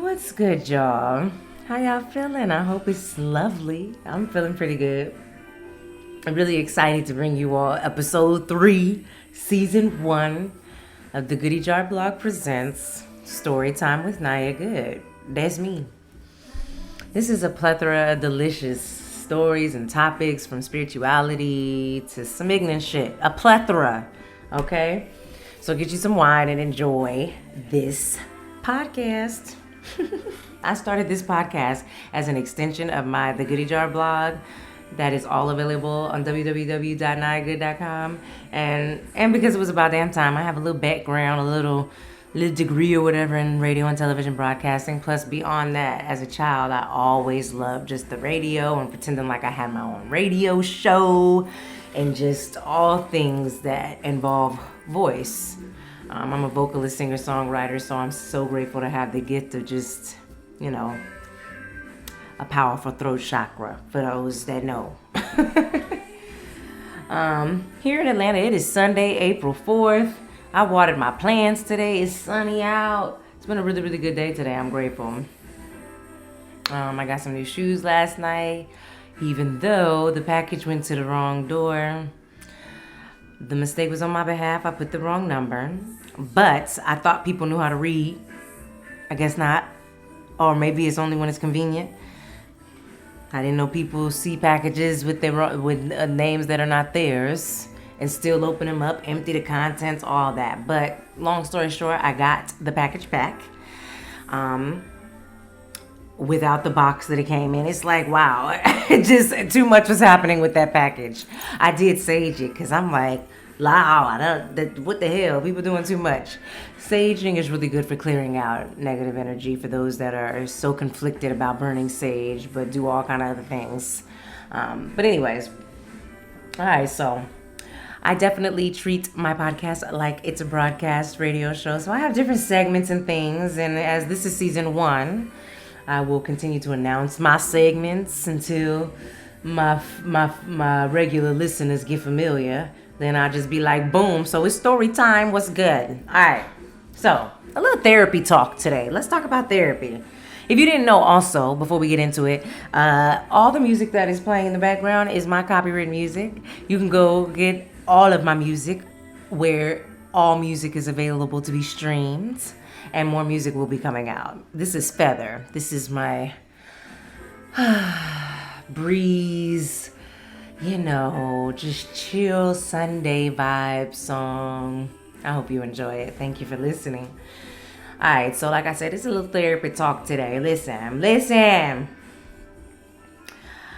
What's good, y'all? How y'all feeling? I hope it's lovely. I'm feeling pretty good. I'm really excited to bring you all episode 3, season 1 of the GoodieJar Blog presents Storytime with Nhayah Goode. That's me. This is a plethora of delicious stories and topics from spirituality to some ignorant shit. A plethora, okay? So get you some wine and enjoy this podcast. I started this podcast as an extension of the GoodieJar blog that is all available on www.nyahgoode.com. And because it was about damn time, I have a little background, a little degree or whatever in radio and television broadcasting. Plus, beyond that, as a child, I always loved just the radio and pretending like I had my own radio show and just all things that involve voice. I'm a vocalist, singer, songwriter, so I'm so grateful to have the gift of just, a powerful throat chakra for those that know. Here in Atlanta, it is Sunday, April 4th. I watered my plants today. It's sunny out. It's been a really, really good day today. I'm grateful. I got some new shoes last night, even though the package went to the wrong door. The mistake was on my behalf. I put the wrong number. But I thought people knew how to read. I guess not. Or maybe it's only when it's convenient. I didn't know people see packages with names that are not theirs and still open them up, empty the contents, all that. But long story short, I got the package back without the box that it came in. It's like, wow, just too much was happening with that package. I did sage it because I'm like, wow, what the hell? People doing too much. Saging is really good for clearing out negative energy for those that are so conflicted about burning sage, but do all kind of other things. But anyways, all right, so I definitely treat my podcast like it's a broadcast radio show. So I have different segments and things, and as this is season 1, I will continue to announce my segments until my regular listeners get familiar. Then I'll just be like, boom. So it's story time. What's good? All right. So a little therapy talk today. Let's talk about therapy. If you didn't know also, before we get into it, all the music that is playing in the background is my copyrighted music. You can go get all of my music where all music is available to be streamed. And more music will be coming out. This is Feather. This is my breeze, just chill Sunday vibe song. I hope you enjoy it. Thank you for listening. All right, so like I said, it's a little therapy talk today. Listen.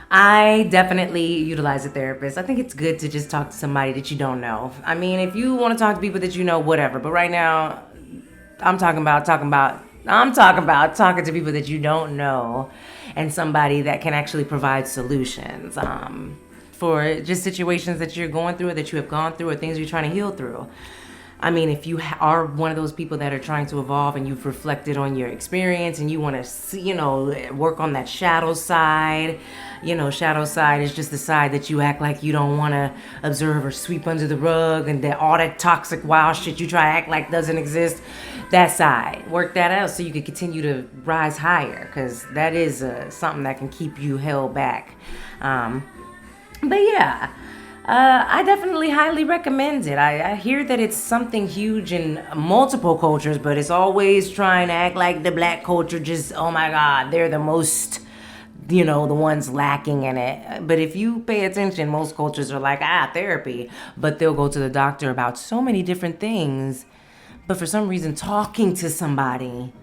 I definitely utilize a therapist. I think it's good to just talk to somebody that you don't know. I mean, if you want to talk to people that you know, whatever. But right now, I'm talking about talking to people that you don't know and somebody that can actually provide solutions for just situations that you're going through or that you have gone through or things you're trying to heal through. I mean, if you are one of those people that are trying to evolve and you've reflected on your experience and you want to see, work on that shadow side. Shadow side is just the side that you act like you don't want to observe or sweep under the rug, and that all that toxic wild shit you try to act like doesn't exist. That side, work that out so you can continue to rise higher, because that is something that can keep you held back. But yeah, I definitely highly recommend it. I hear that it's something huge in multiple cultures, but it's always trying to act like the black culture just, oh my God, they're the most, the ones lacking in it. But if you pay attention, most cultures are like, therapy. But they'll go to the doctor about so many different things. But for some reason, talking to somebody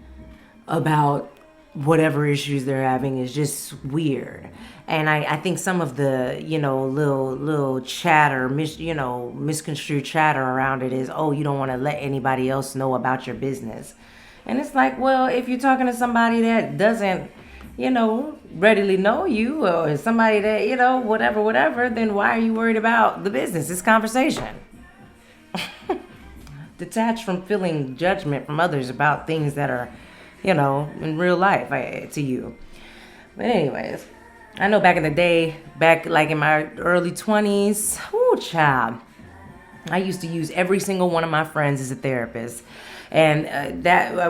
about whatever issues they're having is just weird. And I think some of the, little chatter, misconstrued chatter around it is, oh, you don't want to let anybody else know about your business. And it's like, well, if you're talking to somebody that doesn't, readily know you, or somebody that, whatever, then why are you worried about the business? It's conversation. Detached from feeling judgment from others about things that are, in real life to you. But anyways, I know back in the day, like in my early 20s, child, I used to use every single one of my friends as a therapist. And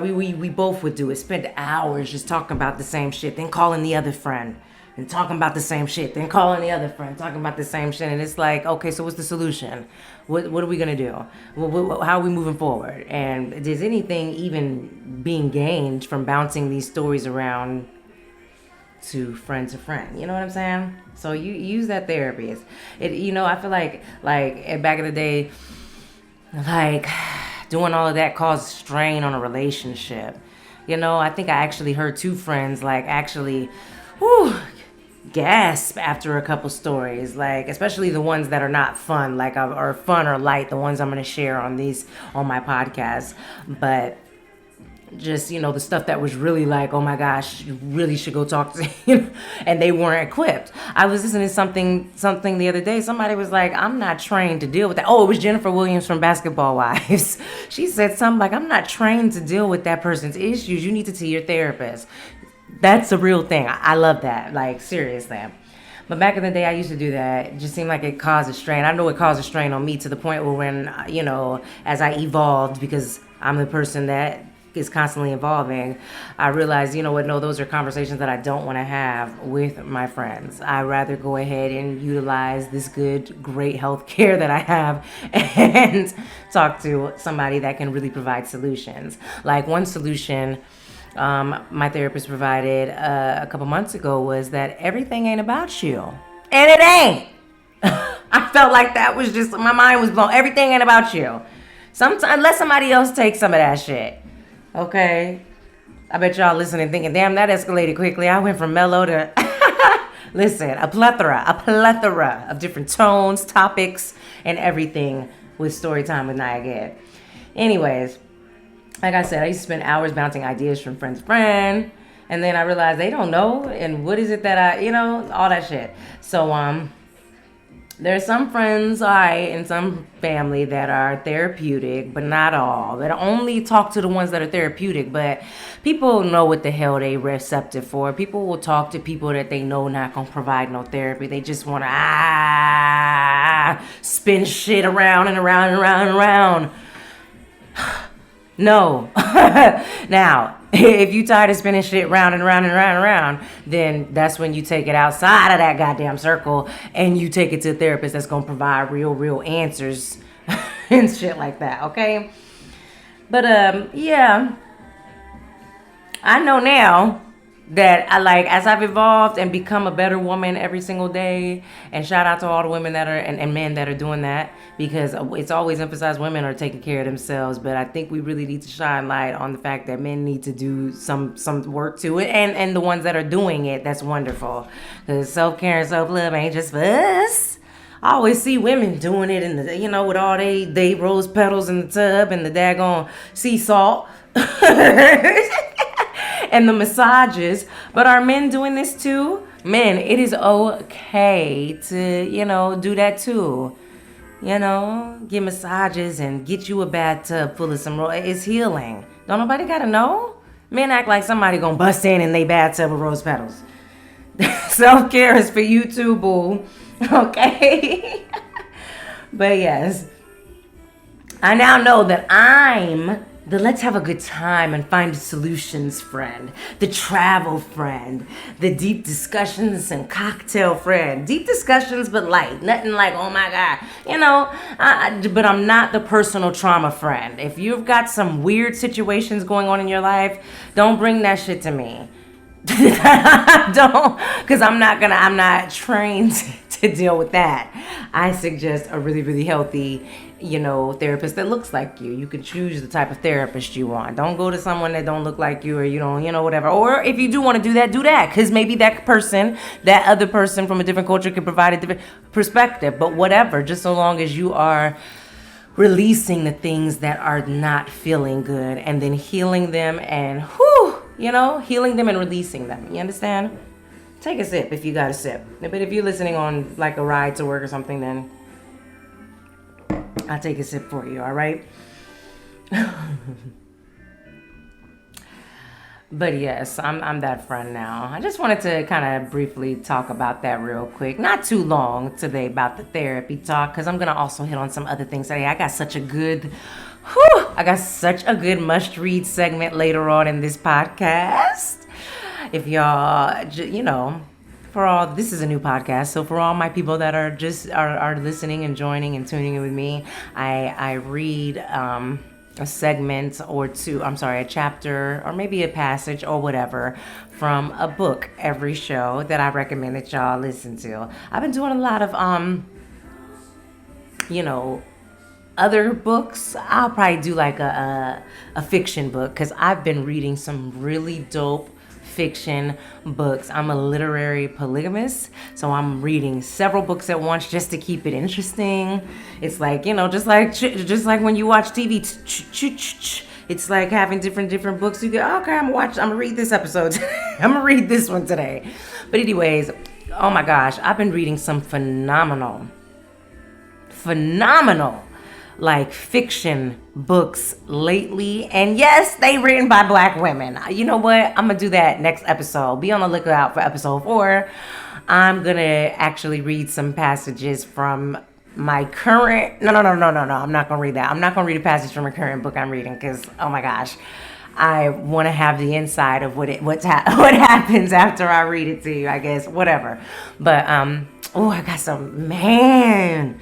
we both would do it. Spend hours just talking about the same shit, then calling the other friend and talking about the same shit, then calling the other friend, talking about the same shit. And it's like, okay, so what's the solution? What are we gonna do? How are we moving forward? And is anything even being gained from bouncing these stories around to friend, you know what I'm saying? So you use that therapy. I feel like back in the day, like doing all of that caused strain on a relationship. I think I actually heard two friends gasp after a couple stories, like especially the ones that are not fun, like or fun or light, the ones I'm going to share on my podcast. But just the stuff that was really like, oh my gosh, you really should go talk to and they weren't equipped. I was listening to something the other day. Somebody was like, I'm not trained to deal with that. Oh, it was Jennifer Williams from Basketball Wives. She said something like, I'm not trained to deal with that person's issues. You need to see your therapist. That's a real thing. I love that, like seriously. But back in the day, I used to do that. It just seemed like it caused a strain. I know it caused a strain on me to the point where when as I evolved, because I'm the person that is constantly evolving, I realized, no, those are conversations that I don't want to have with my friends. I'd rather go ahead and utilize this great health care that I have and talk to somebody that can really provide solutions. Like one solution my therapist provided a couple months ago was that everything ain't about you. And it ain't. I felt like that was just, my mind was blown. Everything ain't about you. Sometimes, let somebody else take some of that shit. Okay? I bet y'all listening thinking, damn, that escalated quickly. I went from mellow to, listen, a plethora of different tones, topics, and everything with Storytime with Nhayah Goode. Anyways, like I said, I used to spend hours bouncing ideas from friend to friend. And then I realized they don't know. And what is it that all that shit. So, there's some friends, and some family that are therapeutic, but not all. That only talk to the ones that are therapeutic, but people know what the hell they receptive for. People will talk to people that they know not gonna provide no therapy. They just want to spin shit around and around and around and around. No. Now, if you tired of spinning shit round and round and round and round, then that's when you take it outside of that goddamn circle and you take it to a therapist that's going to provide real answers and shit like that, okay? But, yeah. I know now that as I've evolved and become a better woman every single day, and shout out to all the women that are and men that are doing that, because it's always emphasized women are taking care of themselves, but I think we really need to shine light on the fact that men need to do some work to it, and the ones that are doing it, that's wonderful, because self-care and self-love ain't just for us. I always see women doing it in the, with all they rose petals in the tub and the daggone sea salt. And the massages. But are men doing this too? Men, it is okay to, do that too. Get massages and get you a bathtub full of some it's healing. Don't nobody gotta know? Men act like somebody gonna bust in they bathtub of rose petals. Self-care is for you too, boo. Okay? But yes, I now know that I'm the let's have a good time and find solutions friend, the travel friend, the deep discussions and cocktail friend. Deep discussions, but light. Nothing like, oh my God. But I'm not the personal trauma friend. If you've got some weird situations going on in your life, don't bring that shit to me. Don't, because I'm not trained to deal with that. I suggest a really, really healthy, therapist that looks like you. You can choose the type of therapist you want. Don't go to someone that don't look like you, or you don't, whatever. Or if you do want to do that, because maybe that other person from a different culture can provide a different perspective. But whatever, just so long as you are releasing the things that are not feeling good and then healing them and healing them and releasing them. You understand? Take a sip if you got a sip. But if you're listening on like a ride to work or something, then I'll take a sip for you, all right? But yes, I'm that friend now. I just wanted to kind of briefly talk about that real quick. Not too long today about the therapy talk, because I'm gonna also hit on some other things today. I got such a good must-read segment later on in this podcast. If y'all, for all, this is a new podcast, so for all my people that are just are listening and joining and tuning in with me, I read a segment or two, a chapter or maybe a passage or whatever from a book every show that I recommend that y'all listen to. I've been doing a lot of other books. I'll probably do like a fiction book, because I've been reading some really dope fiction books. I'm a literary polygamist, so I'm reading several books at once just to keep it interesting. It's like, just like when you watch TV, it's like having different books. You go, okay, I'm gonna read this episode. I'm gonna read this one today. But anyways, oh my gosh, I've been reading some phenomenal like fiction books lately, and yes, they written by Black women. You know what, I'm gonna do that next episode. Be on the lookout for episode 4. I'm gonna actually read some passages from my current no I'm not gonna read that. I'm not gonna read a passage from a current book I'm reading, because oh my gosh, I want to have the inside of what happens after I read it to you, I guess, whatever. But I got some, man.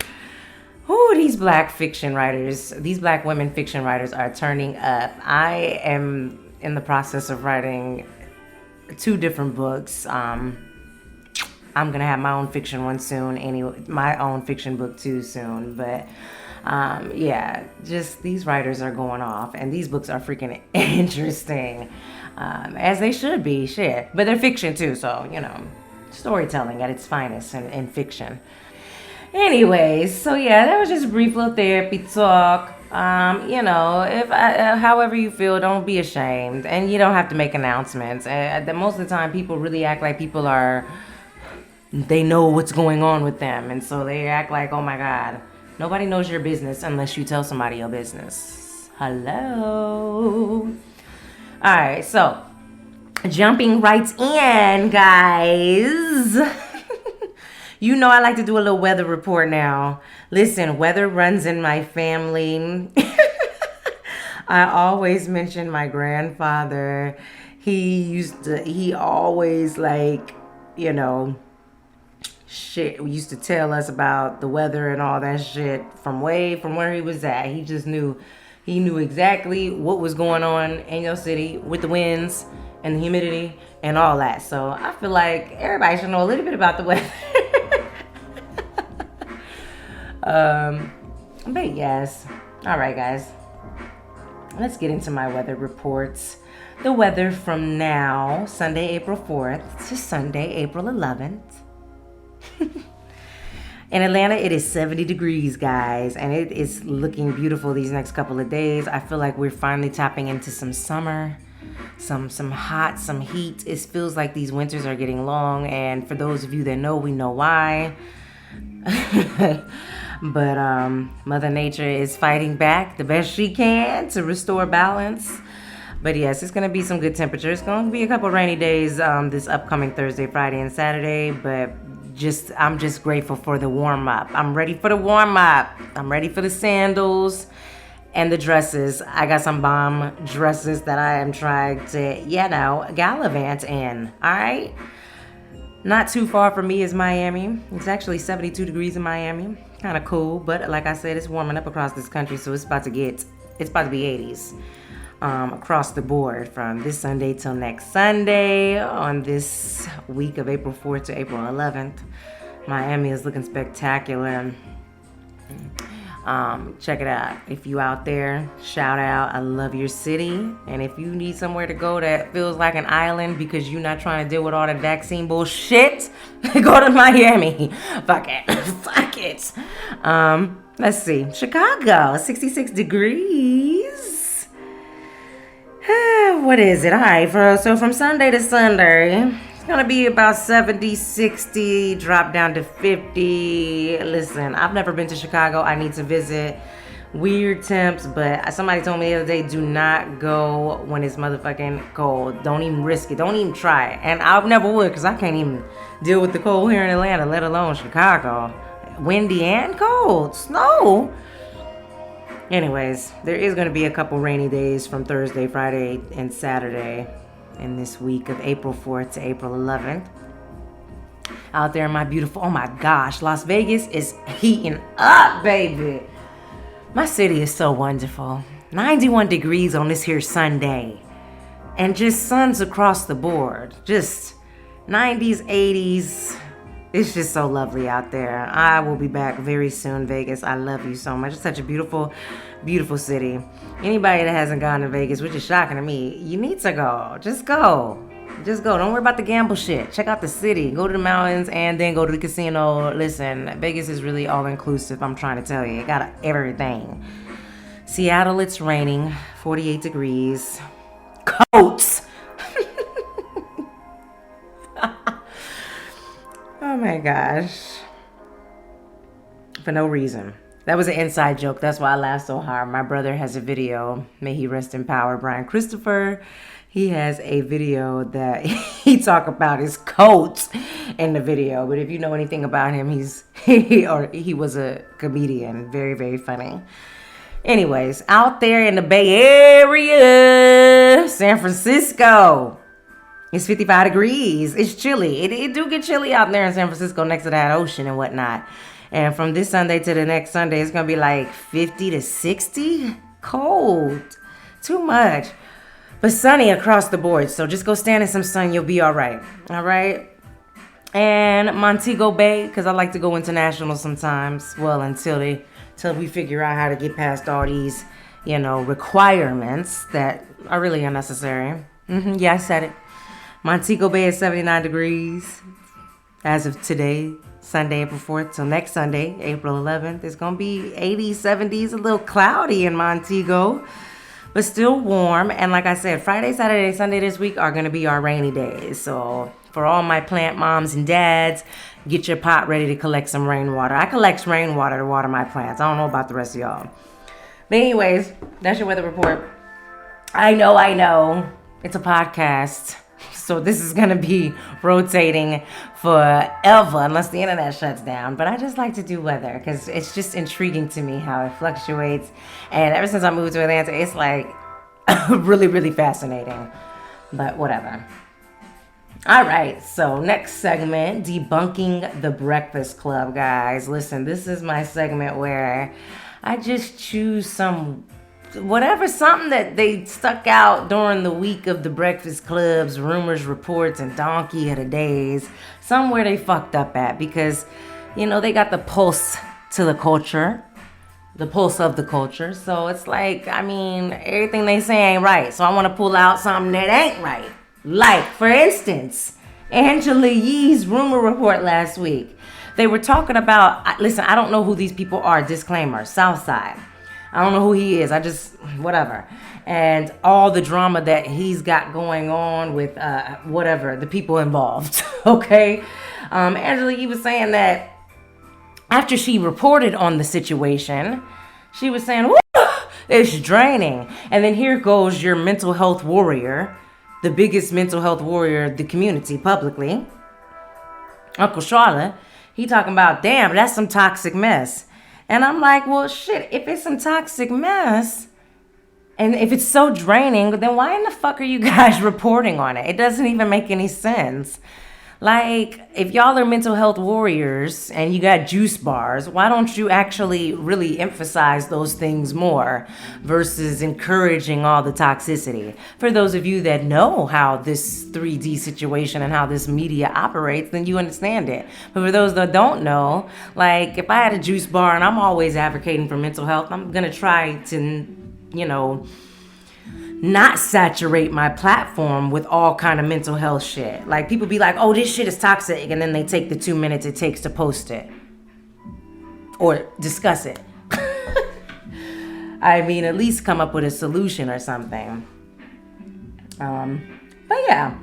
These Black women fiction writers are turning up. I am in the process of writing 2 different books. I'm gonna have my own fiction one soon. Anyway, my own fiction book too soon. But just these writers are going off, and these books are freaking interesting, as they should be. Shit, but they're fiction too, so storytelling at its finest in fiction. Anyways, so that was just a brief little therapy talk. If however you feel, don't be ashamed, and you don't have to make announcements. Most of the time, people really act like they know what's going on with them, and so they act like, oh my God, nobody knows your business unless you tell somebody your business. Hello. All right, so jumping right in, guys. I like to do a little weather report now. Listen, weather runs in my family. I always mention my grandfather. He always shit, used to tell us about the weather and all that shit from where he was at. He just knew exactly what was going on in your city with the winds and the humidity and all that. So I feel like everybody should know a little bit about the weather. But yes. All right, guys. Let's get into my weather reports. The weather from now, Sunday, April 4th, to Sunday, April 11th. In Atlanta, it is 70 degrees, guys, and it is looking beautiful these next couple of days. I feel like we're finally tapping into some summer, some hot, some heat. It feels like these winters are getting long, and for those of you that know, we know why. But Mother Nature is fighting back the best she can to restore balance. But yes, it's going to be some good temperatures. It's going to be a couple rainy days this upcoming Thursday, Friday, and Saturday. But I'm just grateful for the warm up. I'm ready for the warm up. I'm ready for the sandals and the dresses. I got some bomb dresses that I am trying to, gallivant in. All right. Not too far from me is Miami. It's actually 72 degrees in Miami. Kind of cool, but like I said, it's warming up across this country, so it's about to be 80s across the board from this Sunday till next Sunday on this week of April 4th to April 11th. Miami is looking spectacular. Check it out. If you out there, shout out. I love your city. And if you need somewhere to go that feels like an island because you're not trying to deal with all the vaccine bullshit, go to Miami. Fuck it. Let's see. Chicago, 66 degrees. What is it? All right. So from Sunday to Sunday, it's going to be about 70, 60, drop down to 50. Listen, I've never been to Chicago. I need to visit. weird temps, but somebody told me the other day, do not go when it's motherfucking cold. Don't even risk it. Don't even try it. And I never would, because I can't even deal with the cold here in Atlanta, let alone Chicago. Windy and cold. Snow. Anyways, there is going to be a couple rainy days from Thursday, Friday, and Saturday in this week of April 4th to April 11th. Out there in my beautiful, oh my gosh, Las Vegas is heating up, baby. My city is so wonderful. 91 degrees on this here Sunday. And just suns across the board. Just 90s, 80s. It's just so lovely out there. I will be back very soon, Vegas. I love you so much. It's such a beautiful, beautiful city. Anybody that hasn't gone to Vegas, which is shocking to me, you need to go. Just go. Just go. Don't worry about the gamble shit. Check out the city. Go to the mountains and then go to the casino. Listen, Vegas is really all-inclusive, I'm trying to tell you. It got everything. Seattle, it's raining. 48 degrees. Coats. Oh my gosh. For no reason. That was an inside joke. That's why I laughed so hard. My brother has a video. May he rest in power. Brian Christopher. He has a video that he talk about his coats in the video. But if you know anything about him, he was a comedian. Very, very funny. Anyways, out there in the Bay Area, San Francisco. It's 55 degrees. It's chilly. It do get chilly out there in San Francisco next to that ocean and whatnot. And from this Sunday to the next Sunday, it's going to be like 50 to 60. Cold. Too much. But sunny across the board. So just go stand in some sun. You'll be all right. All right? And Montego Bay, because I like to go international sometimes. Well, until we figure out how to get past all these, requirements that are really unnecessary. Yeah, I said it. Montego Bay is 79 degrees as of today, Sunday, April 4th. Till next Sunday, April 11th. It's going to be 80s, 70s, a little cloudy in Montego, but still warm. And like I said, Friday, Saturday, Sunday this week are going to be our rainy days. So for all my plant moms and dads, get your pot ready to collect some rainwater. I collect rainwater to water my plants. I don't know about the rest of y'all. But anyways, that's your weather report. I know. It's a podcast. So this is going to be rotating forever unless the internet shuts down. But I just like to do weather because it's just intriguing to me how it fluctuates. And ever since I moved to Atlanta, it's like really, really fascinating. But whatever. All right. So next segment, debunking the Breakfast Club, guys. Listen, this is my segment where I just choose something that they stuck out during the week of the Breakfast Club's rumors, reports, and donkey of the days. Somewhere they fucked up at because, they got the pulse to the culture, the pulse of the culture. So it's like, everything they say ain't right. So I want to pull out something that ain't right. Like, for instance, Angela Yee's rumor report last week. They were talking about, listen, I don't know who these people are, disclaimer, Southside. I don't know who he is. Whatever. And all the drama that he's got going on with, the people involved. Okay? Angela Yee was saying that after she reported on the situation, she was saying, woo, it's draining. And then here goes your mental health warrior, the biggest mental health warrior of the community publicly, Uncle Charlotte. He talking about, damn, that's some toxic mess. And I'm like, well, shit, if it's some toxic mess, and if it's so draining, then why in the fuck are you guys reporting on it? It doesn't even make any sense. Like, if y'all are mental health warriors and you got juice bars, why don't you actually really emphasize those things more versus encouraging all the toxicity? For those of you that know how this 3D situation and how this media operates, then you understand it. But for those that don't know, like, if I had a juice bar and I'm always advocating for mental health, I'm going to try to, not saturate my platform with all kind of mental health shit. Like, people be like, oh, this shit is toxic, and then they take the 2 minutes it takes to post it or discuss it. At least come up with a solution or something. But yeah,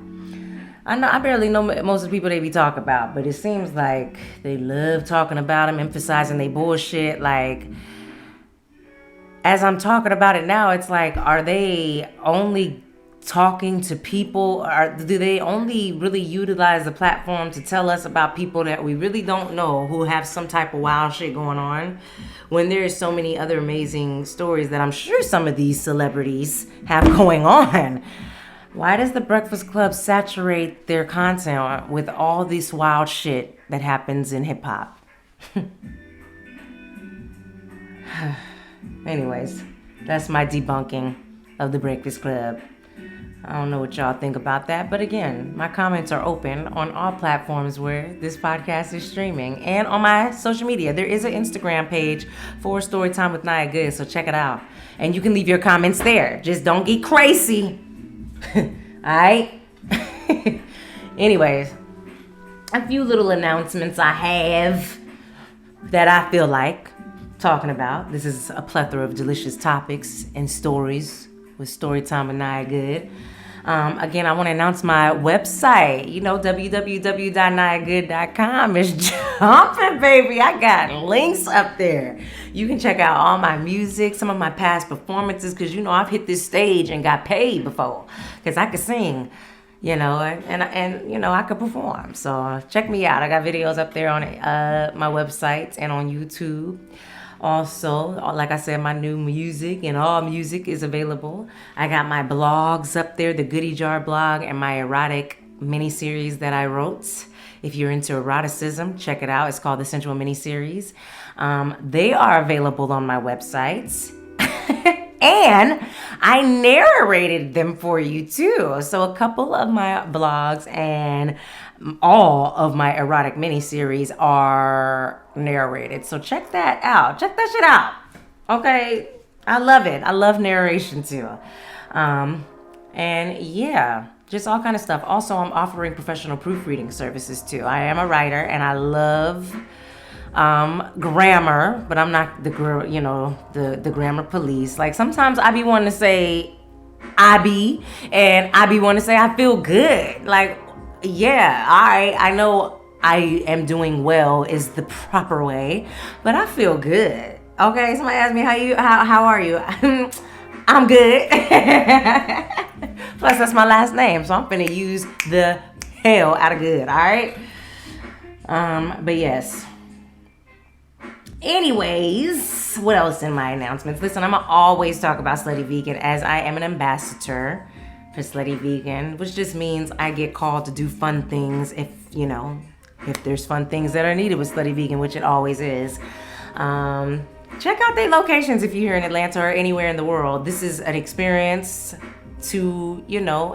I barely know most of the people they be talking about, but it seems like they love talking about them, emphasizing they bullshit. Like, as I'm talking about it now, it's like, are they only talking to people, or do they only really utilize the platform to tell us about people that we really don't know who have some type of wild shit going on, when there's so many other amazing stories that I'm sure some of these celebrities have going on? Why does the Breakfast Club saturate their content with all this wild shit that happens in hip hop? Anyways, that's my debunking of the Breakfast Club. I don't know what y'all think about that, but again, my comments are open on all platforms where this podcast is streaming, and on my social media. There is an Instagram page for Storytime with Nhayah Goode, so check it out. And you can leave your comments there. Just don't get crazy. Alright? Anyways, a few little announcements I have that I feel like talking about. This is a plethora of delicious topics and stories with Storytime with Nhayah Goode. Again, I want to announce my website. www.nyahgoode.com is jumping, baby. I got links up there. You can check out all my music, some of my past performances, because I've hit this stage and got paid before, because I could sing, and I could perform. So check me out. I got videos up there on my website and on YouTube. Also, like I said, my new music and all music is available. I got my blogs up there, the GoodieJar Blog, and my erotic miniseries that I wrote. If you're into eroticism, check it out. It's called the Sensual Miniseries. They are available on my website. And I narrated them for you too. So a couple of my blogs and all of my erotic miniseries are narrated. So check that out. Check that shit out. Okay? I love it. I love narration too. And yeah, just all kind of stuff. Also, I'm offering professional proofreading services too. I am a writer and I love grammar, but I'm not the grammar police. Like sometimes I be wanting to say I be wanting to say I feel good. Like, yeah, I know I am doing well is the proper way, but I feel good. Okay, somebody asked me how are you? I'm good. Plus that's my last name, so I'm finna use the hell out of good. All right. But yes. Anyways, what else in my announcements? Listen, I'm gonna always talk about Slutty Vegan, as I am an ambassador for Slutty Vegan, which just means I get called to do fun things if there's fun things that are needed with Slutty Vegan, which it always is. Check out their locations if you're here in Atlanta or anywhere in the world. This is an experience to,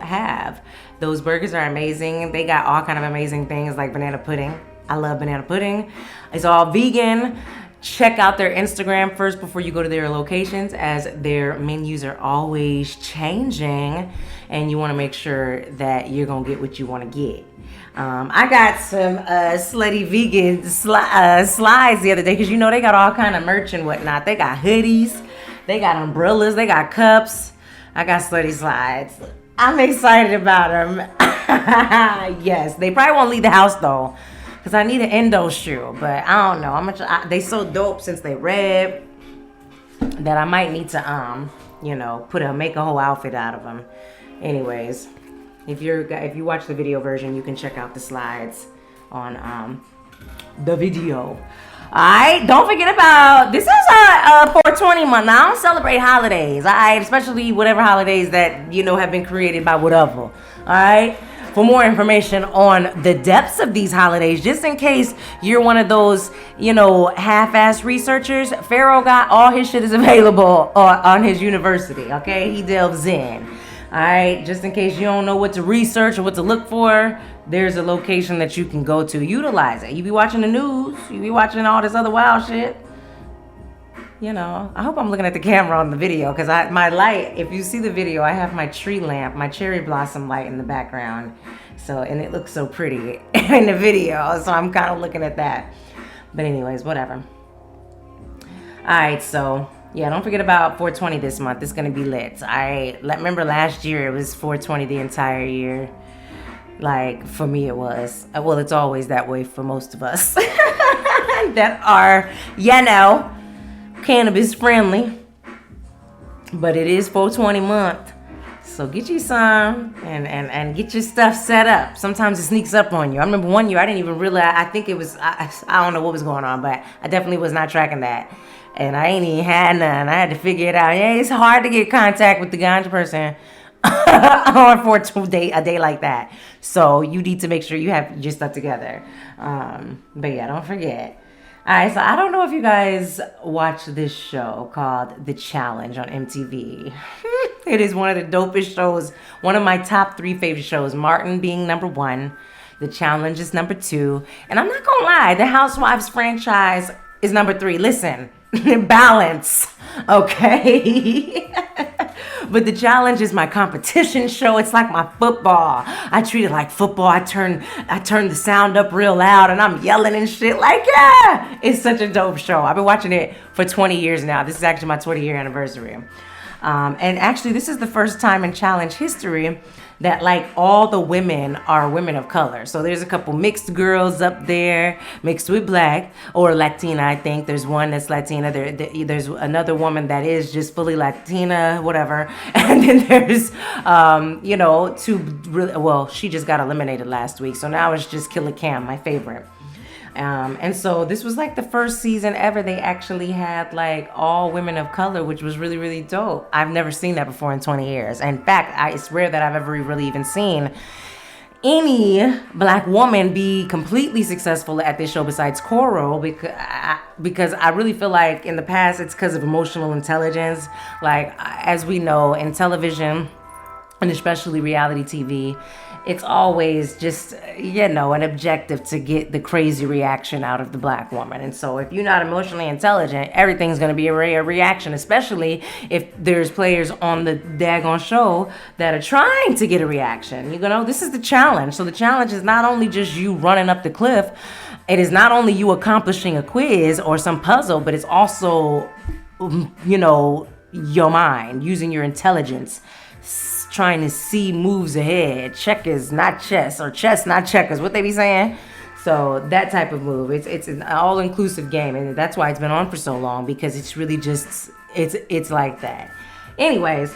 have. Those burgers are amazing. They got all kind of amazing things like banana pudding. I love banana pudding. It's all vegan. Check out their Instagram first before you go to their locations, as their menus are always changing and you want to make sure that you're going to get what you want to get. I got some Slutty Vegan slides the other day, because they got all kind of merch and whatnot. They got hoodies, they got umbrellas, they got cups. I got Slutty slides. I'm excited about them. Yes, they probably won't leave the house though, because I need an endo shoe, but I don't know. They so dope since they red that I might need to make a whole outfit out of them. Anyways, if you watch the video version, you can check out the slides on the video. Alright, don't forget about, this is a 420 month. Now, I don't celebrate holidays, alright? Especially whatever holidays that, have been created by whatever, alright? For more information on the depths of these holidays, just in case you're one of those, half-ass researchers, Pharaoh got all his shit is available on his university, okay? He delves in. All right, just in case you don't know what to research or what to look for, there's a location that you can go to. Utilize it. You be watching the news. You be watching all this other wild shit. I hope I'm looking at the camera on the video, because my light, if you see the video, I have my tree lamp, my cherry blossom light in the background. So, and it looks so pretty in the video. So I'm kind of looking at that. But anyways, whatever. All right, so yeah, don't forget about 420 this month. It's going to be lit. Remember last year it was 420 the entire year. Like, for me it was. Well, it's always that way for most of us that are, cannabis friendly. But it is 420 month. So get you some and get your stuff set up. Sometimes it sneaks up on you. I remember one year I didn't even realize. I think it was, I don't know what was going on, but I definitely was not tracking that. And I ain't even had none. I had to figure it out. Yeah, it's hard to get contact with the ganja person on for a day like that. So you need to make sure you have your stuff together. But yeah, don't forget. All right, so I don't know if you guys watch this show called The Challenge on MTV. It is one of the dopest shows, one of my top 3 favorite shows, Martin being number 1, The Challenge is number 2, and I'm not gonna lie, the Housewives franchise is number 3. Listen, balance, okay? But The Challenge is my competition show. It's like my football. I treat it like football. I turn the sound up real loud and I'm yelling and shit like, yeah. It's such a dope show. I've been watching it for 20 years now. This is actually my 20-year anniversary. And actually, this is the first time in Challenge history that like all the women are women of color. So there's a couple mixed girls up there, mixed with black or Latina. I think there's one that's Latina. There's another woman that is just fully Latina, whatever. And then there's, 2 really, well, she just got eliminated last week. So now it's just Killer Cam, my favorite. And so this was like the first season ever they actually had like all women of color, which was really, really dope. I've never seen that before in 20 years. In fact, it's rare that I've ever really even seen any black woman be completely successful at this show besides Coral, because I really feel like in the past it's because of emotional intelligence. Like, as we know, in television and especially reality TV, it's always just, an objective to get the crazy reaction out of the black woman. And so if you're not emotionally intelligent, everything's going to be a reaction, especially if there's players on the daggone show that are trying to get a reaction. This is the challenge. So the challenge is not only just you running up the cliff, it is not only you accomplishing a quiz or some puzzle, but it's also, your mind, using your intelligence, trying to see moves ahead, checkers, not chess, or chess, not checkers, what they be saying? So that type of move, it's an all-inclusive game, and that's why it's been on for so long, because it's really just, it's like that. Anyways,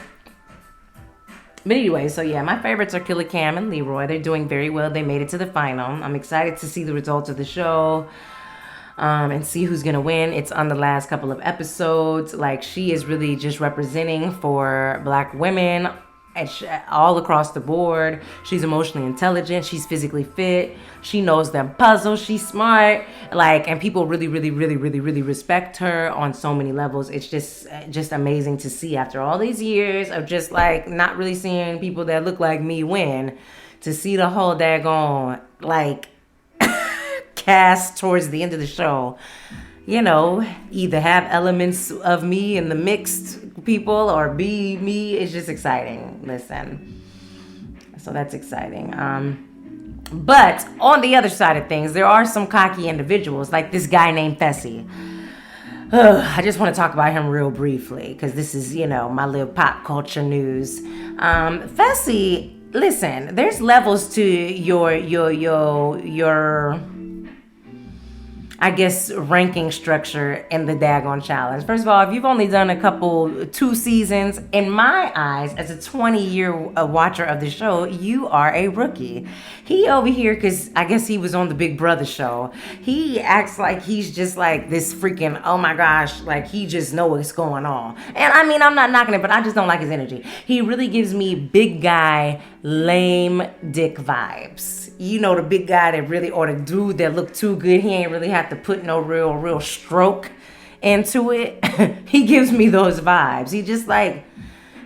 so yeah, my favorites are Killer Cam and Leroy. They're doing very well. They made it to the final. I'm excited to see the results of the show. And see who's gonna win. It's on the last couple of episodes. Like, she is really just representing for black women all across the board. She's emotionally intelligent. She's physically fit. She knows them puzzles. She's smart. And people really, really, really, really, really respect her on so many levels. It's just amazing to see after all these years of just like not really seeing people that look like me win, to see the whole daggone cast towards the end of the show, either have elements of me in the mixed people or be me. It's just exciting. Listen. So that's exciting. But on the other side of things, there are some cocky individuals like this guy named Fessy. I just want to talk about him real briefly because this is, my little pop culture news. Fessy, listen, there's levels to your I guess, ranking structure in the daggone challenge. First of all, if you've only done 2 seasons, in my eyes, as a 20-year watcher of the show, you are a rookie. He over here, because I guess he was on the Big Brother show, he acts like he's just like this freaking, oh my gosh, like he just know what's going on. And I mean, I'm not knocking it, but I just don't like his energy. He really gives me big guy, lame dick vibes. The big guy that really, or the dude that looked too good, he ain't really have to put no real stroke into it. He gives me those vibes. He just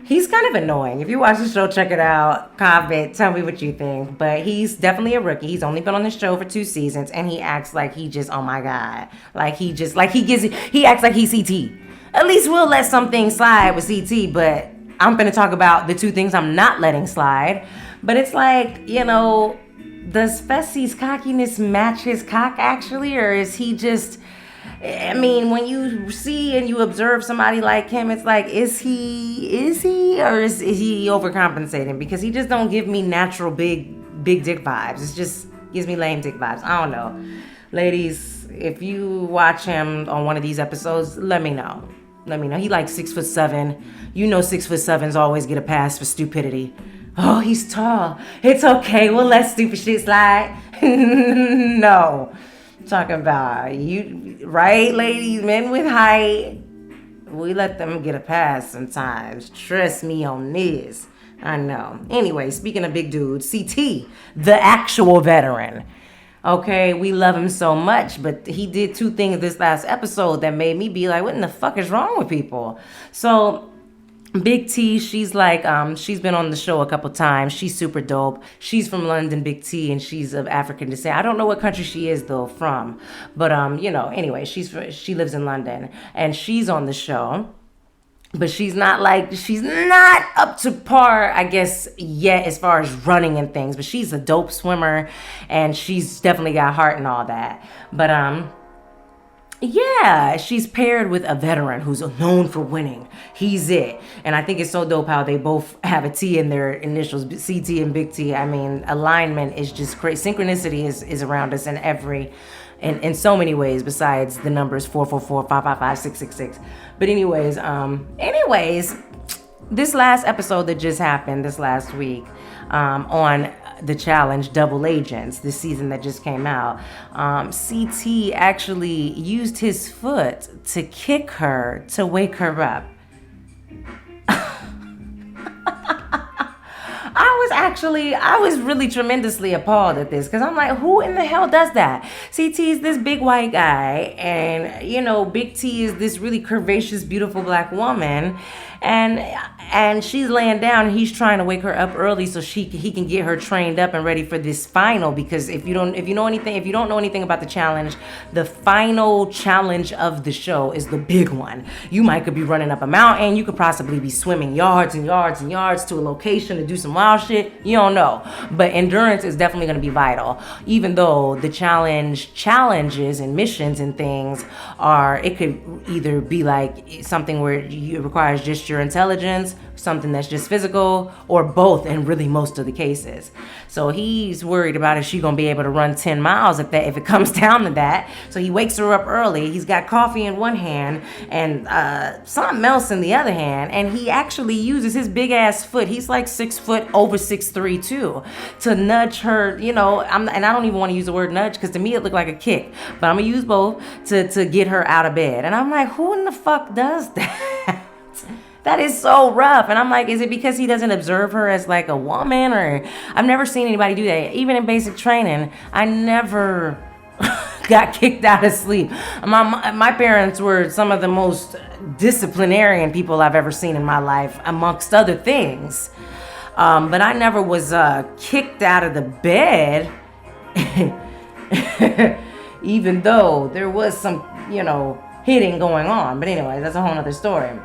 he's kind of annoying. If you watch the show, check it out, comment, tell me what you think. But he's definitely a rookie. He's only been on the show for 2 seasons, and he acts like he just, oh my God. He acts like he's CT. At least we'll let some things slide with CT, but I'm gonna talk about the 2 things I'm not letting slide. But it's does Fessy's cockiness match his cock actually, or is he just, when you see and you observe somebody like him, it's like, is he, or is he overcompensating? Because he just don't give me natural big dick vibes. It just gives me lame dick vibes. I don't know. Ladies, if you watch him on one of these episodes, let me know. let me know. He like 6'7". You know 6'7" always get a pass for stupidity. Oh, he's tall. It's okay. We'll let stupid shit slide. No. Talking about you, right, ladies? Men with height. We let them get a pass sometimes. Trust me on this. I know. Anyway, speaking of big dudes, CT, the actual veteran. Okay, we love him so much, but he did two things this last episode that made me be like, what in the fuck is wrong with people? So Big T, she's like, she's been on the show a couple times. She's super dope. She's from London, Big T, and she's of African descent. I don't know what country she is though from, but anyway, she lives in London, and she's on the show. But she's not up to par, I guess, yet as far as running and things. But she's a dope swimmer, and she's definitely got heart and all that. But yeah, she's paired with a veteran who's known for winning. He's it. And I think it's so dope how they both have a T in their initials, CT and Big T. I mean, alignment is just crazy. Synchronicity is around us in so many ways besides the numbers 444, 555, 666. But anyways, this last episode that just happened this last week on the challenge Double Agents, this season that just came out, CT actually used his foot to kick her to wake her up. I was really tremendously appalled at this because I'm like, who in the hell does that? CT is this big white guy, and Big T is this really curvaceous, beautiful black woman, and she's laying down, and he's trying to wake her up early so he can get her trained up and ready for this final. Because if you don't know anything about the challenge, the final challenge of the show is the big one. You could be running up a mountain, you could possibly be swimming yards and yards and yards to a location to do some wild shit. You don't know, but endurance is definitely going to be vital. Even though the challenges and missions and things it could either be like something where it requires just your intelligence, something that's just physical, or both in really most of the cases. So he's worried about if she's gonna be able to run 10 miles if it comes down to that. So he wakes her up early. He's got coffee in one hand and something else in the other hand, and he actually uses his big ass foot. He's like 6 foot, over 6'3" too, to nudge her. And I don't even want to use the word nudge because to me it looked like a kick, but I'm gonna use both to get her out of bed. And I'm like, who in the fuck does that? That is so rough. And I'm like, is it because he doesn't observe her as like a woman? Or I've never seen anybody do that. Even in basic training, I never got kicked out of sleep. My parents were some of the most disciplinarian people I've ever seen in my life, amongst other things. But I never was kicked out of the bed, even though there was some, hitting going on. But anyway, that's a whole other story.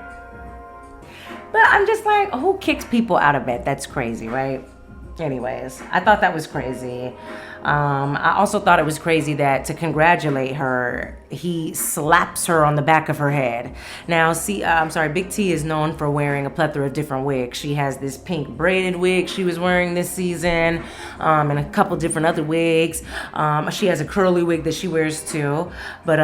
But I'm just like, who kicks people out of bed? That's crazy, right? Anyways, I thought that was crazy. I also thought it was crazy that to congratulate her, he slaps her on the back of her head. Now, Big T is known for wearing a plethora of different wigs. She has this pink braided wig she was wearing this season, and a couple different other wigs. She has a curly wig that she wears too. But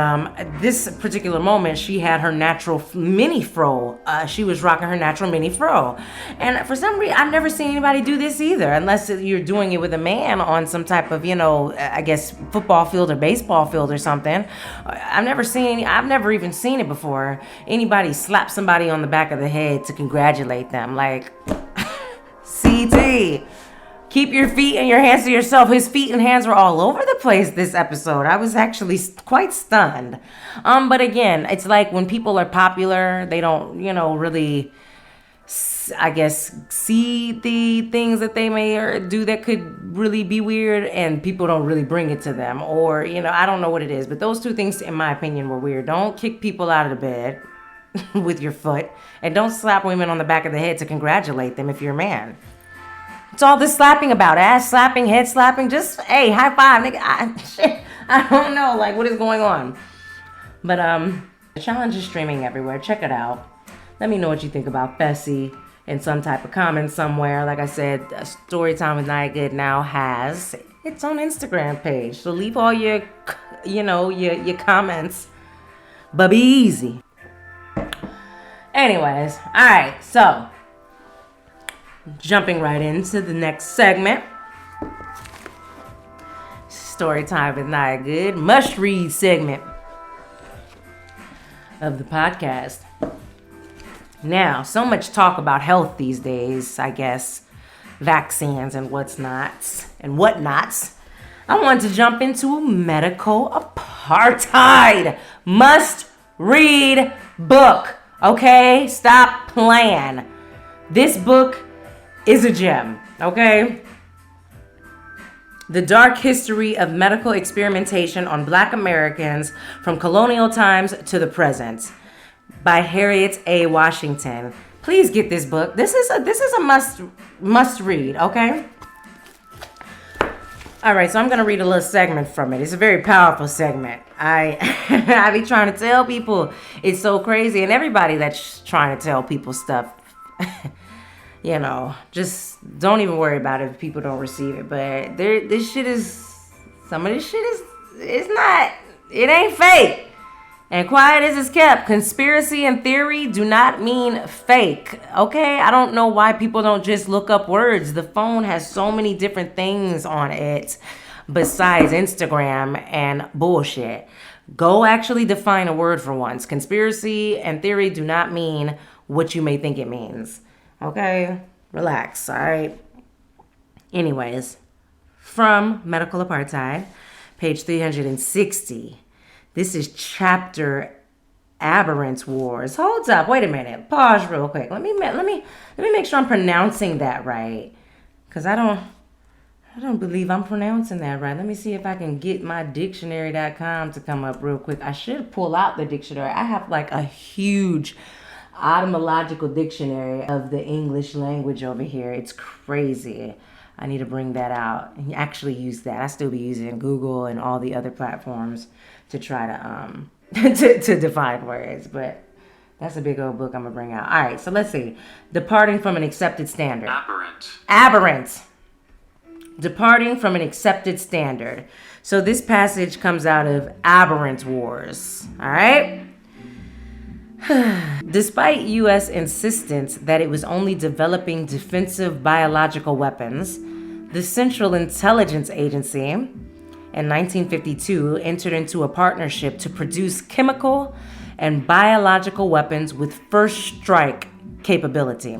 this particular moment, she had her natural mini fro. She was rocking her natural mini fro. And for some reason, I've never seen anybody do this either, unless you're doing it with a man on some type of, I guess football field or baseball field or something. I've never even seen it before. Anybody slap somebody on the back of the head to congratulate them. Like, CT, keep your feet and your hands to yourself. His feet and hands were all over the place this episode. I was actually quite stunned. But again, it's like when people are popular, they don't, really, I guess, see the things that they may do that could really be weird, and people don't really bring it to them, or I don't know what it is, but those two things in my opinion were weird. Don't kick people out of the bed with your foot, and don't slap women on the back of the head to congratulate them if you're a man. It's all this slapping about, ass slapping, head slapping, just hey, high five, nigga. I don't know, like, what is going on? But the challenge is streaming everywhere. Check it out. Let me know what you think about Fessy in some type of comment somewhere. Like I said, Storytime with Nyayah Goode now has its own Instagram page. So leave all your comments, but be easy. Anyways, all right, so jumping right into the next segment. Storytime with Nyah Goode, must read segment of the podcast. Now, so much talk about health these days, I guess, vaccines and whatnots. I want to jump into medical apartheid. Must read book. Okay? Stop playing. This book is a gem. Okay? The Dark History of Medical Experimentation on Black Americans from Colonial Times to the Present by Harriet A. Washington. Please get this book. This is a must read, okay? All right, so I'm going to read a little segment from it. It's a very powerful segment. I be trying to tell people it's so crazy, and everybody that's trying to tell people stuff you know, just don't even worry about it if people don't receive it. But some of this shit is, it ain't fake. And quiet as it's kept, conspiracy and theory do not mean fake, okay? I don't know why people don't just look up words. The phone has so many different things on it besides Instagram and bullshit. Go actually define a word for once. Conspiracy and theory do not mean what you may think it means. Okay, relax, all right? Anyways, from Medical Apartheid, page 360. This is chapter Aberrant Wars. Hold up, wait a minute. Pause real quick. Let me make sure I'm pronouncing that right, cause I don't believe I'm pronouncing that right. Let me see if I can get my dictionary.com to come up real quick. I should pull out the dictionary. I have like a huge etymological dictionary of the English language over here. It's crazy. I need to bring that out and actually use that. I still be using Google and all the other platforms to try to to define words, but that's a big old book I'm gonna bring out. All right, so let's see. Departing from an accepted standard. Aberrant. Departing from an accepted standard. So this passage comes out of Aberrant Wars. All right. Despite U.S. insistence that it was only developing defensive biological weapons, the Central Intelligence Agency in 1952 entered into a partnership to produce chemical and biological weapons with first strike capability.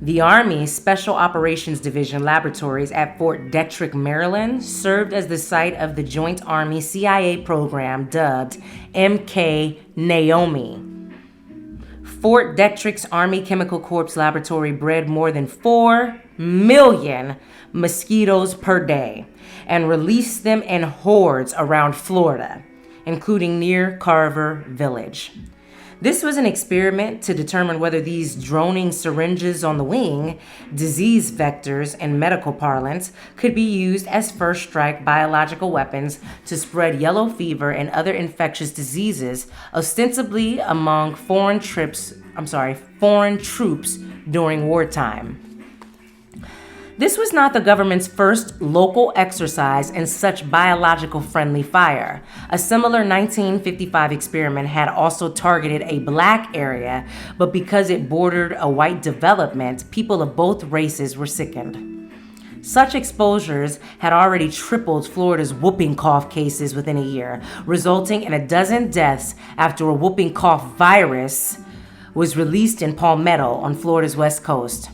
The Army Special Operations Division laboratories at Fort Detrick, Maryland, served as the site of the Joint Army-CIA program dubbed MK Naomi. Fort Detrick's Army Chemical Corps laboratory bred more than 4 million mosquitoes per day and released them in hordes around Florida, including near Carver Village. This was an experiment to determine whether these droning syringes on the wing, disease vectors in medical parlance, could be used as first strike biological weapons to spread yellow fever and other infectious diseases, ostensibly among foreign troops during wartime. This was not the government's first local exercise in such biological-friendly fire. A similar 1955 experiment had also targeted a black area, but because it bordered a white development, people of both races were sickened. Such exposures had already tripled Florida's whooping cough cases within a year, resulting in a dozen deaths after a whooping cough virus was released in Palmetto on Florida's west coast.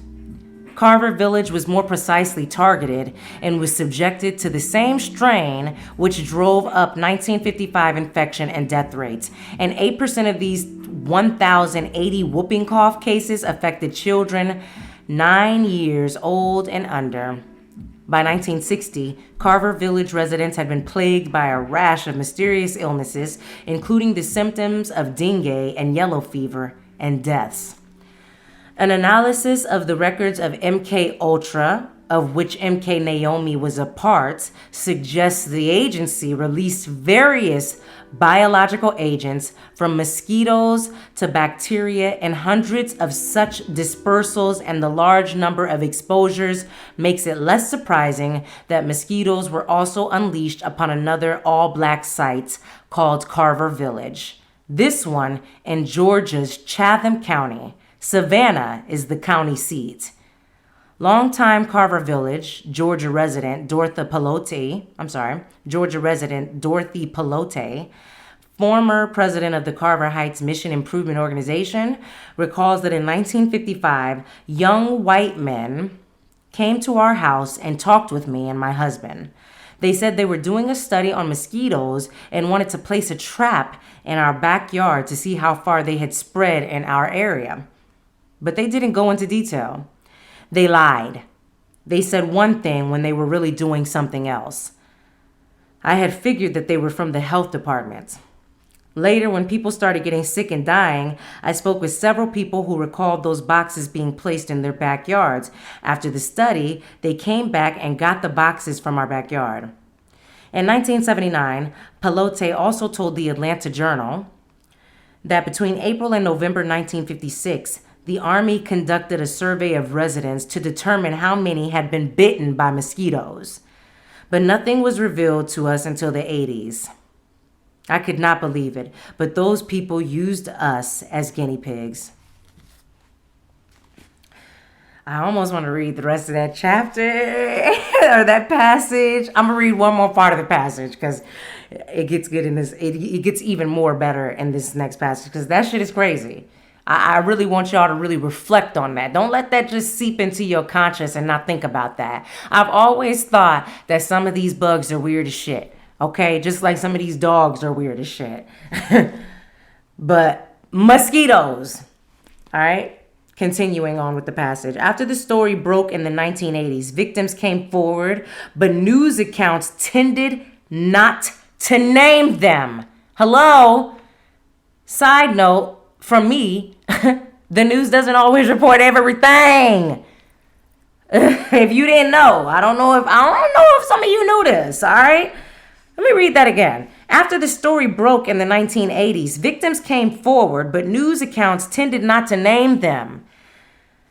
Carver Village was more precisely targeted and was subjected to the same strain which drove up 1955 infection and death rates. And 8% of these 1,080 whooping cough cases affected children 9 years old and under. By 1960, Carver Village residents had been plagued by a rash of mysterious illnesses, including the symptoms of dengue and yellow fever and deaths. An analysis of the records of MK Ultra, of which MK Naomi was a part, suggests the agency released various biological agents from mosquitoes to bacteria, and hundreds of such dispersals and the large number of exposures makes it less surprising that mosquitoes were also unleashed upon another all-black site called Carver Village. This one in Georgia's Chatham County. Savannah is the county seat. Longtime Carver Village, Georgia resident Dorothy Pelote, former president of the Carver Heights Mission Improvement Organization, recalls that in 1955, young white men came to our house and talked with me and my husband. They said they were doing a study on mosquitoes and wanted to place a trap in our backyard to see how far they had spread in our area. But they didn't go into detail. They lied. They said one thing when they were really doing something else. I had figured that they were from the health department. Later, when people started getting sick and dying, I spoke with several people who recalled those boxes being placed in their backyards. After the study, they came back and got the boxes from our backyard. In 1979, Pelote also told the Atlanta Journal that between April and November 1956, the Army conducted a survey of residents to determine how many had been bitten by mosquitoes. But nothing was revealed to us until the 80s. I could not believe it, but those people used us as guinea pigs. I almost want to read the rest of that chapter or that passage. I'm going to read one more part of the passage because it gets good in this. It gets even more better in this next passage because that shit is crazy. I really want y'all to really reflect on that. Don't let that just seep into your conscience and not think about that. I've always thought that some of these bugs are weird as shit. Okay, just like some of these dogs are weird as shit. But mosquitoes. All right, continuing on with the passage. After the story broke in the 1980s, victims came forward, but news accounts tended not to name them. Hello? Side note from me, the news doesn't always report everything. If you didn't know, I don't know if some of you knew this, all right? Let me read that again. After the story broke in the 1980s, victims came forward, but news accounts tended not to name them.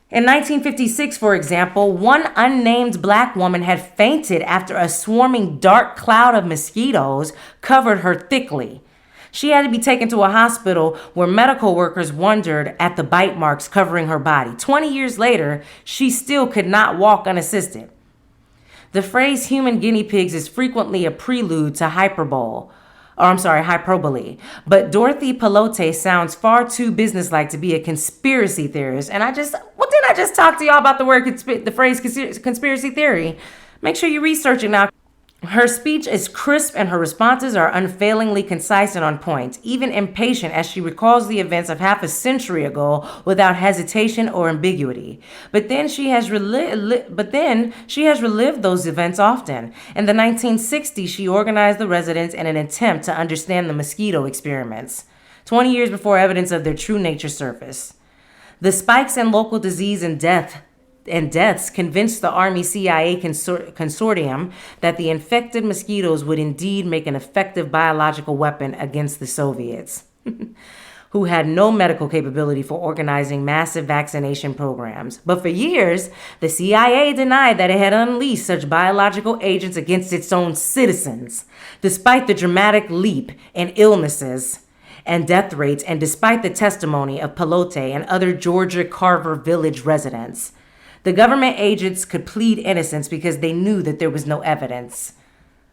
In 1956, for example, one unnamed black woman had fainted after a swarming dark cloud of mosquitoes covered her thickly. She had to be taken to a hospital where medical workers wondered at the bite marks covering her body. 20 years later, she still could not walk unassisted. The phrase human guinea pigs is frequently a prelude to hyperbole. But Dorothy Pelote sounds far too businesslike to be a conspiracy theorist. And didn't I just talk to y'all about the phrase conspiracy theory? Make sure you research it now. Her speech is crisp and her responses are unfailingly concise and on point, even impatient as she recalls the events of half a century ago without hesitation or ambiguity. But then she has relived those events often. In the 1960s, she organized the residents in an attempt to understand the mosquito experiments, 20 years before evidence of their true nature surfaced. The spikes in local disease and deaths convinced the Army-CIA consortium that the infected mosquitoes would indeed make an effective biological weapon against the Soviets, who had no medical capability for organizing massive vaccination programs. But for years, the CIA denied that it had unleashed such biological agents against its own citizens, despite the dramatic leap in illnesses and death rates, and despite the testimony of Pelote and other Georgia Carver Village residents. The government agents could plead innocence because they knew that there was no evidence.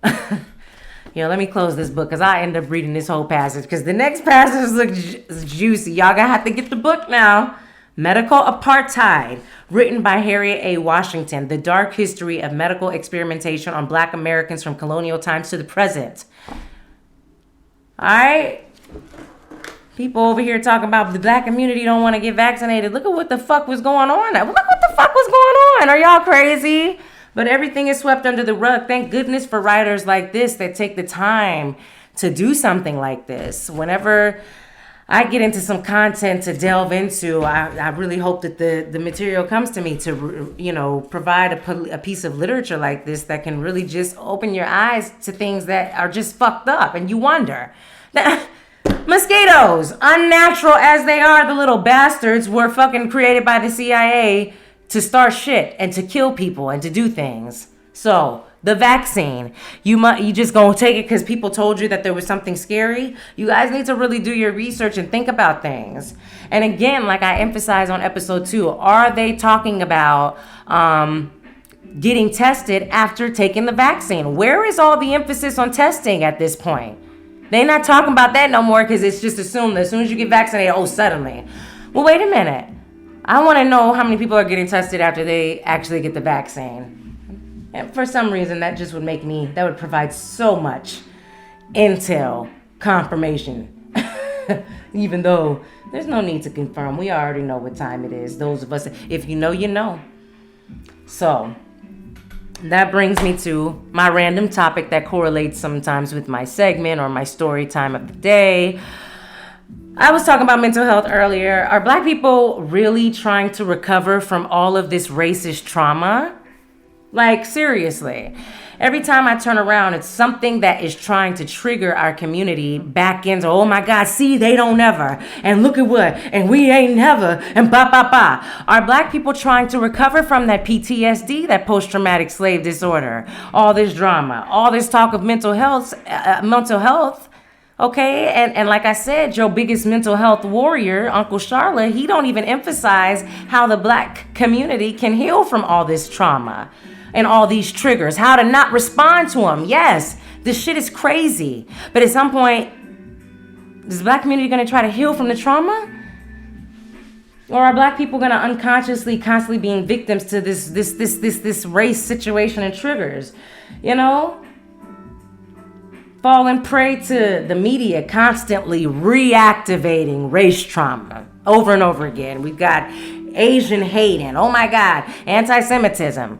Let me close this book because I end up reading this whole passage because the next passage looks juicy. Y'all gonna have to get the book now. Medical Apartheid, written by Harriet A. Washington, The Dark History of Medical Experimentation on Black Americans from Colonial Times to the Present. All right? People over here talking about the black community don't want to get vaccinated. Look at what the fuck was going on. Look what the fuck was going on. Are y'all crazy? But everything is swept under the rug. Thank goodness for writers like this that take the time to do something like this. Whenever I get into some content to delve into, I really hope that the material comes to me to, provide a piece of literature like this that can really just open your eyes to things that are just fucked up. And you wonder. Mosquitoes, unnatural as they are, the little bastards were fucking created by the CIA to start shit and to kill people and to do things. So The vaccine. You just gonna take it because people told you that there was something scary? You guys need to really do your research and think about things. And again, like I emphasized on episode 2, are they talking about getting tested after taking the vaccine? Where is all the emphasis on testing at this point? They're not talking about that no more because it's just assumed that as soon as you get vaccinated, suddenly. Well, wait a minute. I want to know how many people are getting tested after they actually get the vaccine. And for some reason, that just would that would provide so much intel, confirmation. Even though there's no need to confirm. We already know what time it is. Those of us, if you know, you know. So that brings me to my random topic that correlates sometimes with my segment or my story time of the day. I was talking about mental health earlier. Are Black people really trying to recover from all of this racist trauma? Like, seriously. Every time I turn around, it's something that is trying to trigger our community back into, oh my God, see, they don't never. And look at what, and we ain't never, and ba, ba, ba. Are Black people trying to recover from that PTSD, that post-traumatic slave disorder? All this drama, all this talk of mental health, okay? And like I said, your biggest mental health warrior, Uncle Charlotte, he don't even emphasize how the Black community can heal from all this trauma and all these triggers, how to not respond to them. Yes, this shit is crazy. But at some point, is the Black community gonna try to heal from the trauma? Or are Black people gonna unconsciously, constantly being victims to this race situation and triggers? You know? Falling prey to the media constantly reactivating race trauma over and over again. We've got Asian hate and, oh my God, anti-Semitism.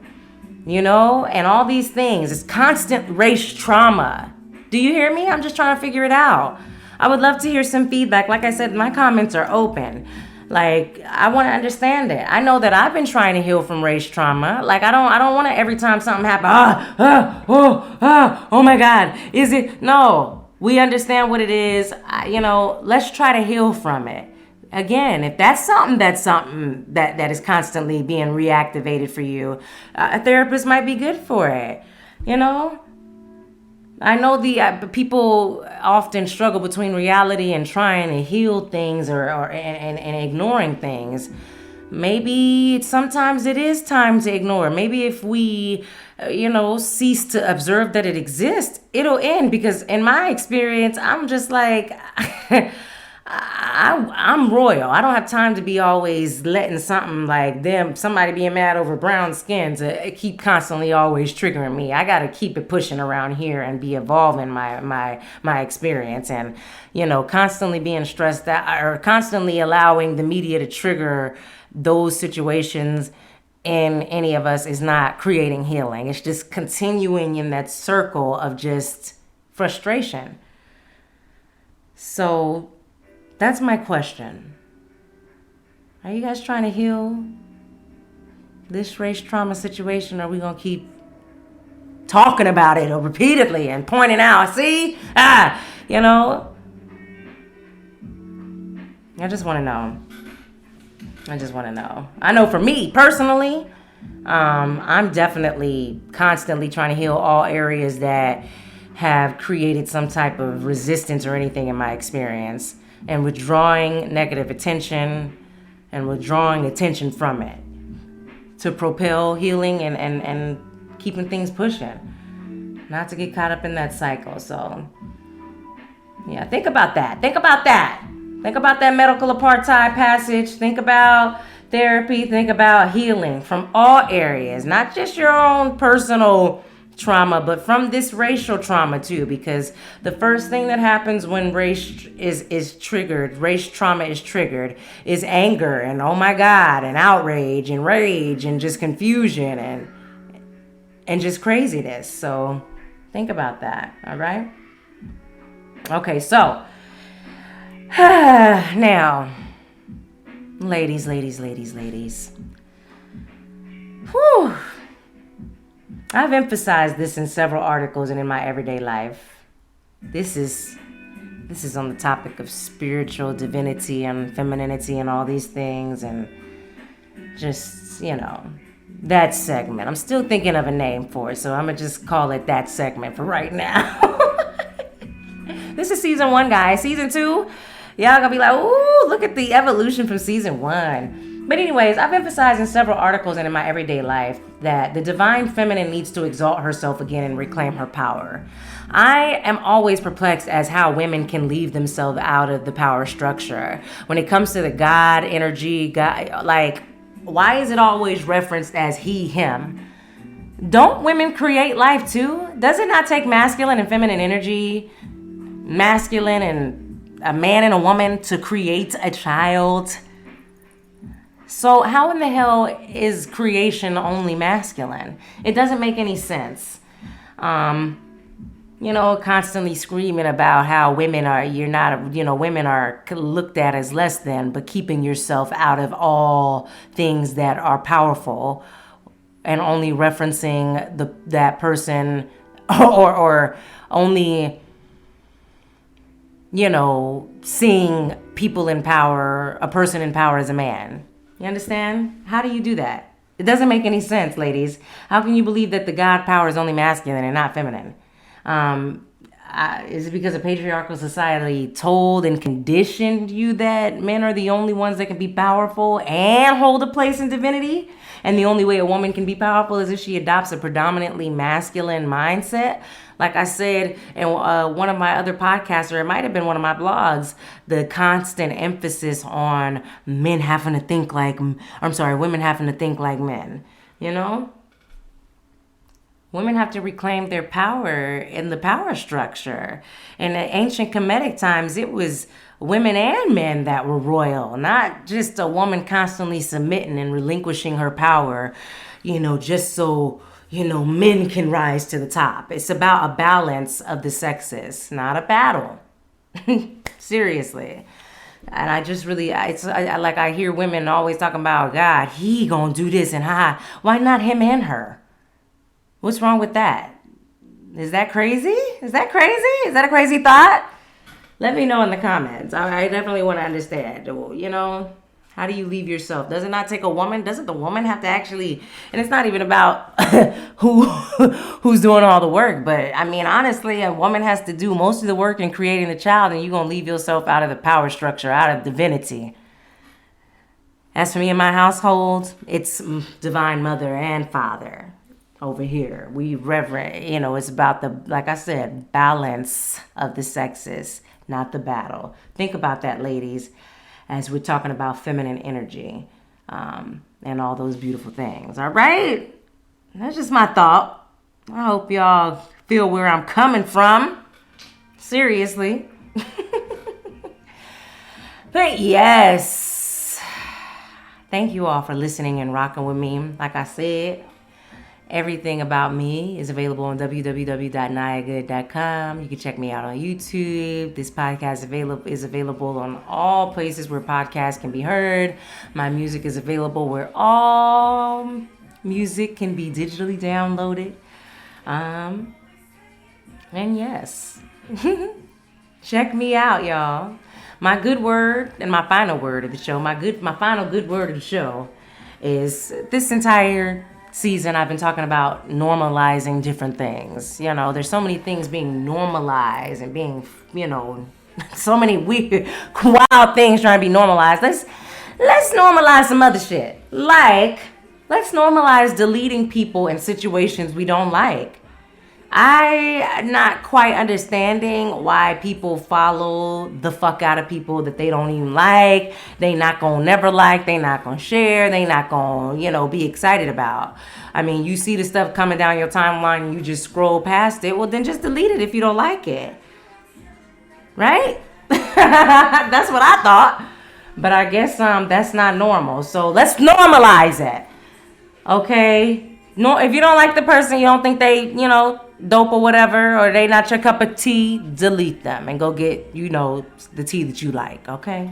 You know, and all these things. It's constant race trauma. Do you hear me? I'm just trying to figure it out. I would love to hear some feedback. Like I said, my comments are open. Like, I want to understand it. I know that I've been trying to heal from race trauma. Like, I don't want to every time something happens, oh my God, is it? No, we understand what it is. Let's try to heal from it. Again, if that's something that is constantly being reactivated for you, a therapist might be good for it. You know, I know the people often struggle between reality and trying to heal things and ignoring things. Maybe sometimes it is time to ignore. Maybe if we, cease to observe that it exists, it'll end. Because in my experience, I'm just like. I'm royal. I don't have time to be always letting something like somebody being mad over brown skin to keep constantly always triggering me. I got to keep it pushing around here and be evolving my experience, and constantly being stressed out or constantly allowing the media to trigger those situations in any of us is not creating healing. It's just continuing in that circle of just frustration. So that's my question. Are you guys trying to heal this race trauma situation, or are we going to keep talking about it repeatedly and pointing out, see? I just want to know. I know for me personally, I'm definitely constantly trying to heal all areas that have created some type of resistance or anything in my experience, and withdrawing negative attention and withdrawing attention from it to propel healing and keeping things pushing, not to get caught up in that cycle. So yeah, think about that. Think about that medical apartheid passage. Think about therapy. Think about healing from all areas, not just your own personal trauma, but from this racial trauma too, because the first thing that happens when race trauma is triggered is anger and, oh my God, and outrage and rage and just confusion and just craziness. So think about that. All right. Okay. So now, ladies. Whew. I've emphasized this in several articles and in my everyday life. This is on the topic of spiritual divinity and femininity and all these things, and just, that segment. I'm still thinking of a name for it, so I'm gonna just call it that segment for right now. This is season 1, guys. Season 2, y'all gonna be like, ooh, look at the evolution from season 1. But anyways, I've emphasized in several articles and in my everyday life that the divine feminine needs to exalt herself again and reclaim her power. I am always perplexed as how women can leave themselves out of the power structure. When it comes to the God energy, God, like, why is it always referenced as he, him? Don't women create life too? Does it not take masculine and feminine energy, masculine and a man and a woman to create a child? So how in the hell is creation only masculine? It doesn't make any sense. Constantly screaming about how women are, women are looked at as less than, but keeping yourself out of all things that are powerful and only referencing that person or only, seeing people in power, a person in power as a man. You understand? How do you do that? It doesn't make any sense, ladies. How can you believe that the God power is only masculine and not feminine? Is it because a patriarchal society told and conditioned you that men are the only ones that can be powerful and hold a place in divinity? And the only way a woman can be powerful is if she adopts a predominantly masculine mindset? Like I said in one of my other podcasts, or it might have been one of my blogs, the constant emphasis on women having to think like men, Women have to reclaim their power in the power structure. In the ancient Kemetic times, it was women and men that were royal, not just a woman constantly submitting and relinquishing her power, just so, men can rise to the top. It's about a balance of the sexes, not a battle. Seriously. And I just really, I hear women always talking about, God, he gonna do this and why not him and her? What's wrong with that? Is that crazy? Is that a crazy thought? Let me know in the comments. I definitely want to understand. How do you leave yourself? Does it not take a woman? Doesn't the woman have to actually? And it's not even about who's doing all the work. But I mean, honestly, a woman has to do most of the work in creating the child, and you're going to leave yourself out of the power structure, out of divinity. As for me and my household, it's divine mother and father. Over here, we reverent, it's about like I said, balance of the sexes, not the battle. Think about that, ladies, as we're talking about feminine energy and all those beautiful things. All right? That's just my thought. I hope y'all feel where I'm coming from. Seriously. But yes, thank you all for listening and rocking with me. Like I said, everything about me is available on www.NayahGoode.com. You can check me out on YouTube. This podcast is available on all places where podcasts can be heard. My music is available where all music can be digitally downloaded. And yes, check me out, y'all. My good word and my final word of the show, my final good word of the show is this entire season I've been talking about normalizing different things. There's so many things being normalized and being, so many weird, wild things trying to be normalized. Let's normalize some other shit. Like, let's normalize deleting people in situations we don't like. I'm not quite understanding why people follow the fuck out of people that they don't even like. They not gonna never like. They not gonna share. They not gonna, be excited about. I mean, you see the stuff coming down your timeline and you just scroll past it. Well, then just delete it if you don't like it. Right? That's what I thought. But I guess that's not normal. So let's normalize it. Okay? No, if you don't like the person, you don't think they, dope or whatever, or they not your cup of tea, delete them and go get, the tea that you like, okay?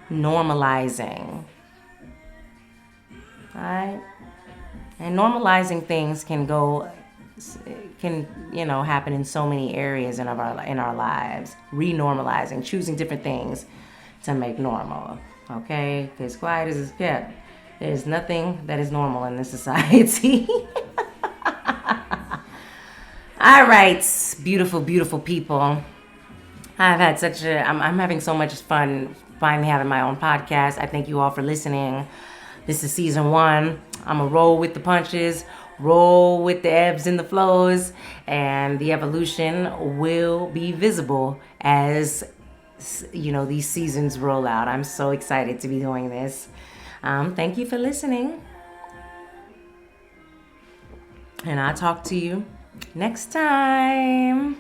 Normalizing. Alright? And normalizing things can happen in so many areas in our lives. Renormalizing, choosing different things to make normal, okay? Because quiet as it's kept There's nothing that is normal in this society. All right, beautiful, beautiful people. I'm having so much fun finally having my own podcast. I thank you all for listening. This is season 1. I'm going to roll with the punches, roll with the ebbs and the flows, and the evolution will be visible as, these seasons roll out. I'm so excited to be doing this. Thank you for listening. And I'll talk to you next time.